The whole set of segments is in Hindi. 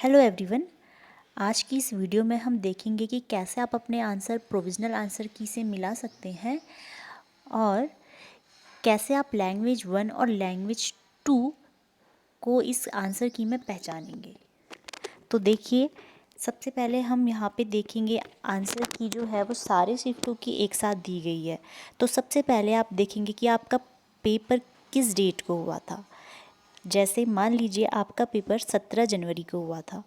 Hello everyone. आज की इस वीडियो में हम देखेंगे कि कैसे आप अपने आंसर प्रोविज़नल आंसर की से मिला सकते हैं और कैसे आप लैंग्वेज 1 और लैंग्वेज 2 को इस आंसर की में पहचानेंगे। तो देखिए, सबसे पहले हम यहाँ पे देखेंगे आंसर की जो है वो सारे शिफ्टों की एक साथ दी गई है। तो सबसे पहले आप देखेंगे कि आपका पेपर किस डेट को हुआ था। जैसे मान लीजिए आपका पेपर 17 जनवरी को हुआ था,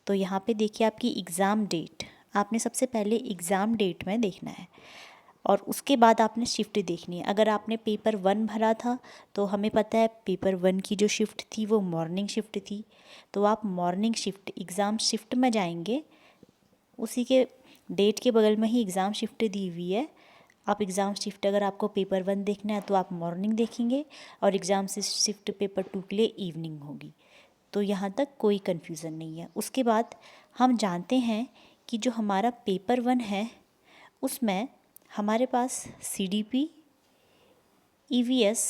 तो यहाँ पे देखिए आपकी एग्ज़ाम डेट, आपने सबसे पहले एग्ज़ाम डेट में देखना है और उसके बाद आपने शिफ्ट देखनी है। अगर आपने पेपर 1 भरा था तो हमें पता है पेपर 1 की जो शिफ्ट थी वो मॉर्निंग शिफ्ट थी, तो आप मॉर्निंग शिफ्ट एग्ज़ाम शिफ्ट में जाएंगे। उसी के डेट के बगल में ही एग्ज़ाम शिफ्ट दी हुई है। आप एग्ज़ाम शिफ्ट, अगर आपको पेपर 1 देखना है तो आप मॉर्निंग देखेंगे और एग्ज़ाम से शिफ्ट पेपर 2 के लिए इवनिंग होगी। तो यहाँ तक कोई कन्फ्यूज़न नहीं है। उसके बाद हम जानते हैं कि जो हमारा पेपर 1 है उसमें हमारे पास CDP, EVS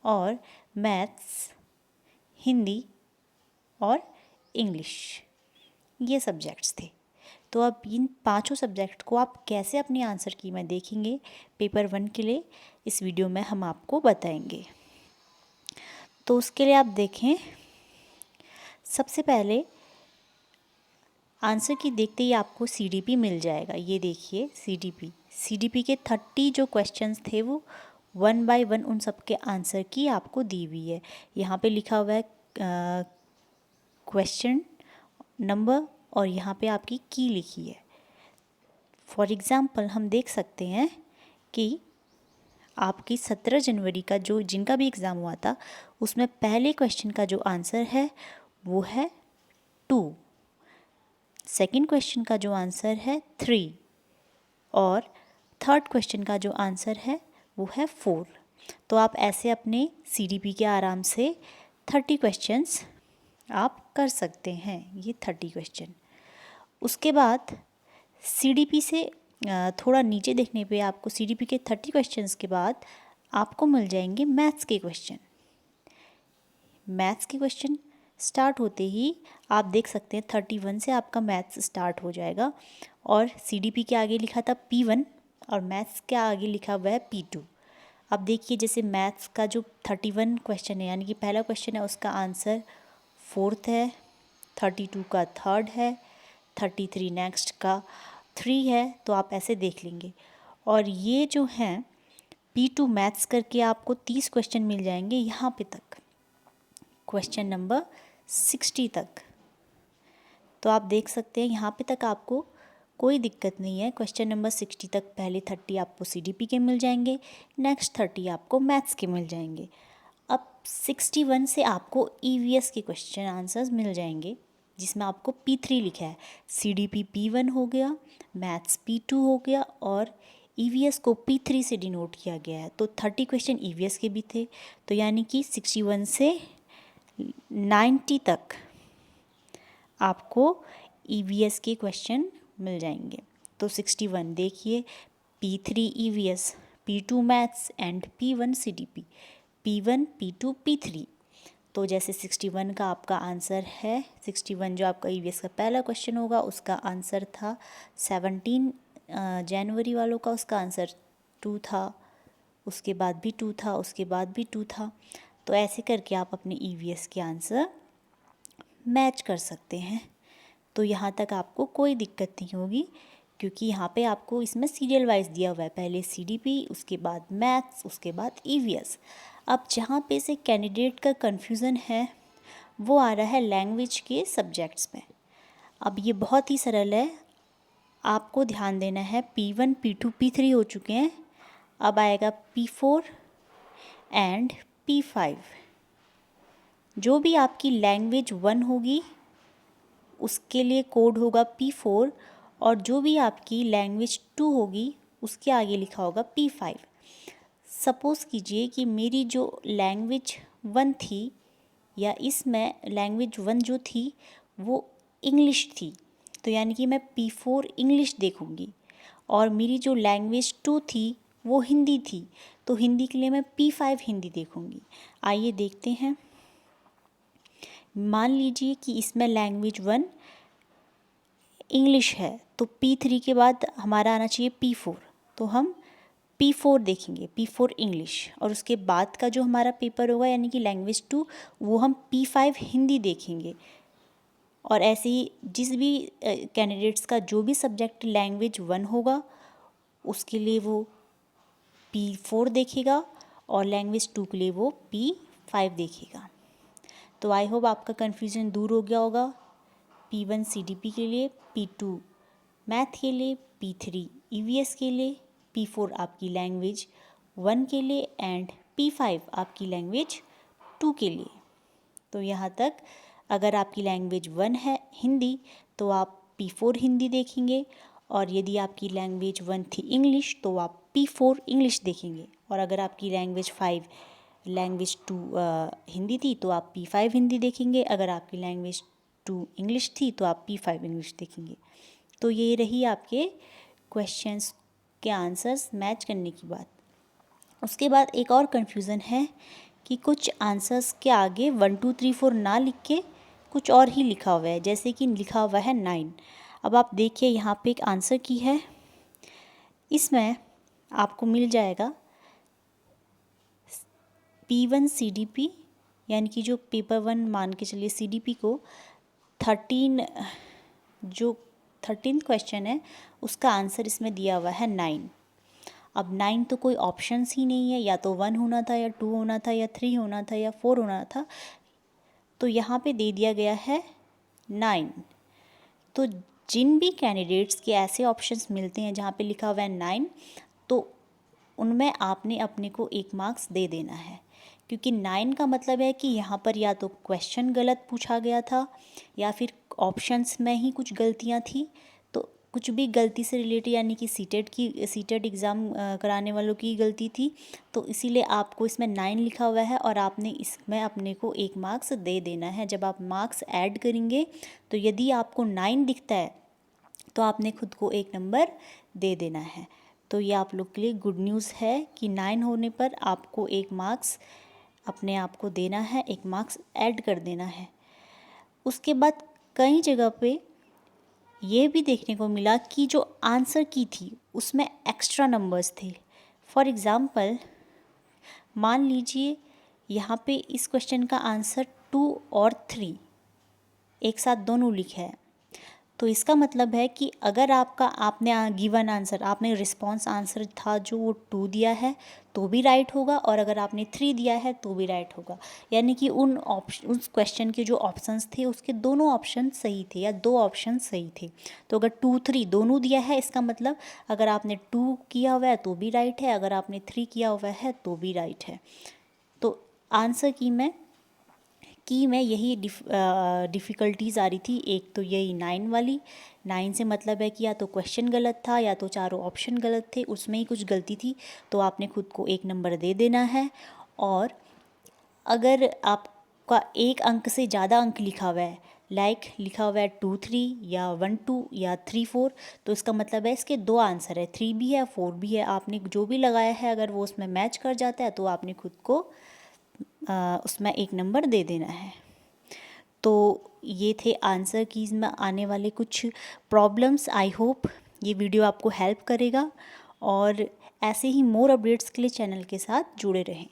और मैथ्स, हिंदी और इंग्लिश, ये सब्जेक्ट्स थे। तो अब इन पांचों सब्जेक्ट को आप कैसे अपनी आंसर की में देखेंगे पेपर 1 के लिए, इस वीडियो में हम आपको बताएंगे। तो उसके लिए आप देखें, सबसे पहले आंसर की देखते ही आपको CDP मिल जाएगा। ये देखिए CDP के 30 जो क्वेश्चंस थे वो 1 बाय 1 उन सब के आंसर की आपको दी हुई है। यहाँ पे लिखा हुआ है क्वेश्चन नंबर और यहाँ पे आपकी की लिखी है। फॉर एग्ज़ाम्पल हम देख सकते हैं कि आपकी 17 जनवरी का जो जिनका भी एग्ज़ाम हुआ था उसमें पहले क्वेश्चन का जो आंसर है वो है 2, सेकंड क्वेश्चन का जो आंसर है 3 और थर्ड क्वेश्चन का जो आंसर है वो है 4। तो आप ऐसे अपने CDP के आराम से 30 क्वेश्चंस आप कर सकते हैं, ये 30 क्वेश्चन। उसके बाद CDP से थोड़ा नीचे देखने पे आपको CDP के 30 क्वेश्चंस के बाद आपको मिल जाएंगे मैथ्स के क्वेश्चन। मैथ्स के क्वेश्चन स्टार्ट होते ही आप देख सकते हैं 31 से आपका मैथ्स स्टार्ट हो जाएगा और CDP के आगे लिखा था P1 और मैथ्स के आगे लिखा हुआ है P2। अब देखिए, जैसे मैथ्स का जो 31 क्वेश्चन है यानी कि पहला क्वेश्चन है उसका आंसर 4th है, 32 का 3rd है, 33 नेक्स्ट का 3 है, तो आप ऐसे देख लेंगे। और ये जो हैं P2 मैथ्स करके आपको 30 क्वेश्चन मिल जाएंगे यहाँ पे तक, क्वेश्चन नंबर 60 तक। तो आप देख सकते हैं यहाँ पे तक आपको कोई दिक्कत नहीं है। क्वेश्चन नंबर 60 तक पहले 30 आपको CDP के मिल जाएंगे, नेक्स्ट 30 आपको मैथ्स के मिल जाएंगे। अब 61 से आपको EVS के क्वेश्चन आंसर्स मिल जाएंगे जिसमें आपको P3 लिखा है। CDP P1 हो गया, मैथ्स P2 हो गया और EVS को P3 से डिनोट किया गया है। तो 30 क्वेश्चन EVS के भी थे, तो यानी कि 61 से 90 तक आपको EVS के क्वेश्चन मिल जाएंगे। तो 61 देखिए, P3 EVS, P2 maths and P1 CDP, P1 P2 P3। तो जैसे 61 का आपका आंसर है, 61 जो आपका EVS का पहला क्वेश्चन होगा उसका आंसर था 17 जनवरी वालों का, उसका आंसर 2 था, उसके बाद भी 2 था, उसके बाद भी 2 था। तो ऐसे करके आप अपने EVS के आंसर मैच कर सकते हैं। तो यहाँ तक आपको कोई दिक्कत नहीं होगी क्योंकि यहाँ पे आपको इसमें सीरियल वाइज दिया हुआ है, पहले CDP, उसके बाद मैथ्स, उसके बाद EVS। अब जहाँ पे से कैंडिडेट का कन्फ्यूज़न है वो आ रहा है लैंग्वेज के सब्जेक्ट्स में। अब ये बहुत ही सरल है, आपको ध्यान देना है। P1 P2 P3 हो चुके हैं, अब आएगा P4 एंड P5। जो भी आपकी लैंग्वेज 1 होगी उसके लिए कोड होगा P4 और जो भी आपकी लैंग्वेज 2 होगी उसके आगे लिखा होगा P5। सपोज़ कीजिए कि मेरी जो लैंग्वेज 1 थी या इसमें लैंग्वेज 1 जो थी वो इंग्लिश थी, तो यानी कि मैं P4 इंग्लिश देखूँगी और मेरी जो लैंग्वेज 2 थी वो हिंदी थी, तो हिंदी के लिए मैं P5 हिंदी देखूँगी। आइए देखते हैं। मान लीजिए कि इसमें लैंग्वेज 1 इंग्लिश है, तो P3 के बाद हमारा आना चाहिए P4, तो हम P4 देखेंगे, P4 इंग्लिश, और उसके बाद का जो हमारा पेपर होगा यानी कि लैंग्वेज 2 वो हम P5 हिंदी देखेंगे। और ऐसे ही जिस भी कैंडिडेट्स का जो भी सब्जेक्ट लैंग्वेज 1 होगा उसके लिए वो P4 देखेगा और लैंग्वेज 2 के लिए वो P5 देखेगा। तो आई होप आपका कन्फ्यूज़न दूर हो गया होगा। P1 CDP के लिए, P2 मैथ के लिए, P3 EVS के लिए, P4 आपकी लैंग्वेज 1 के लिए एंड P5 आपकी लैंग्वेज 2 के लिए। तो यहाँ तक अगर आपकी लैंग्वेज 1 है हिंदी तो आप P4 हिंदी देखेंगे, और यदि आपकी लैंग्वेज 1 थी इंग्लिश तो आप P4 इंग्लिश देखेंगे, और अगर आपकी लैंग्वेज 5 लैंग्वेज 2 हिंदी थी तो आप P5 हिंदी देखेंगे, अगर आपकी लैंग्वेज 2 इंग्लिश थी तो आप P5 इंग्लिश देखेंगे। तो ये रही आपके क्वेश्चंस के आंसर्स मैच करने की बात। उसके बाद एक और कन्फ्यूज़न है कि कुछ आंसर्स के आगे 1 2 3 4 ना लिख के कुछ और ही लिखा हुआ है, जैसे कि लिखा हुआ है 9। अब आप देखिए यहाँ पे एक आंसर की है, इसमें आपको मिल जाएगा P1 CDP, यानी कि जो पेपर 1 मान के चलिए CDP को 13 क्वेश्चन है उसका आंसर इसमें दिया हुआ है 9। अब 9 तो कोई ऑप्शंस ही नहीं है, या तो 1 होना था या 2 होना था या 3 होना था या 4 होना था, तो यहाँ पे दे दिया गया है 9। तो जिन भी कैंडिडेट्स के ऐसे ऑप्शंस मिलते हैं जहाँ पे लिखा हुआ है 9, तो उनमें आपने अपने को 1 मार्क्स दे देना है, क्योंकि 9 का मतलब है कि यहाँ पर या तो क्वेश्चन गलत पूछा गया था या फिर ऑप्शंस में ही कुछ गलतियाँ थी, तो कुछ भी गलती से रिलेटेड, यानी कि सीटेट एग्ज़ाम कराने वालों की गलती थी, तो इसीलिए आपको इसमें 9 लिखा हुआ है और आपने इसमें अपने को 1 मार्क्स दे देना है। जब आप मार्क्स ऐड करेंगे तो यदि आपको 9 दिखता है तो आपने खुद को 1 नंबर दे देना है। तो ये आप लोग के लिए गुड न्यूज़ है कि 9 होने पर आपको 1 मार्क्स अपने आप को देना है, 1 मार्क्स ऐड कर देना है। उसके बाद कई जगह पे ये भी देखने को मिला कि जो आंसर की थी उसमें एक्स्ट्रा नंबर्स थे। फॉर एग्ज़ाम्पल मान लीजिए यहाँ पे इस क्वेश्चन का आंसर 2 और 3 एक साथ दोनों लिखे हैं, तो इसका मतलब है कि अगर आपने गिवन आंसर, आपने रिस्पॉन्स आंसर था जो वो 2 दिया है तो भी राइट होगा, और अगर आपने 3 दिया है तो भी राइट होगा। यानी कि उस क्वेश्चन के जो ऑप्शंस थे उसके दोनों ऑप्शन सही थे या 2 ऑप्शन सही थे। तो अगर 2 3 दोनों दिया है, इसका मतलब अगर आपने 2 किया हुआ है तो भी राइट है, अगर आपने 3 किया हुआ है तो भी राइट है। तो आंसर की में यही डिफ़िकल्टीज़ आ रही थी। एक तो यही 9 वाली, 9 से मतलब है कि या तो क्वेश्चन गलत था या तो चारों ऑप्शन गलत थे, उसमें ही कुछ गलती थी, तो आपने खुद को 1 नंबर दे देना है। और अगर आपका 1 अंक से ज़्यादा अंक लिखा हुआ है, लाइक लिखा हुआ है 2 3 या 1 2 या 3 4, तो इसका मतलब है इसके 2 आंसर है, 3 भी है 4 भी है। आपने जो भी लगाया है अगर वो उसमें मैच कर जाता है तो आपने खुद को उसमें 1 नंबर दे देना है। तो ये थे आंसर कीज़ में आने वाले कुछ प्रॉब्लम्स। आई होप ये वीडियो आपको हेल्प करेगा, और ऐसे ही मोर अपडेट्स के लिए चैनल के साथ जुड़े रहें।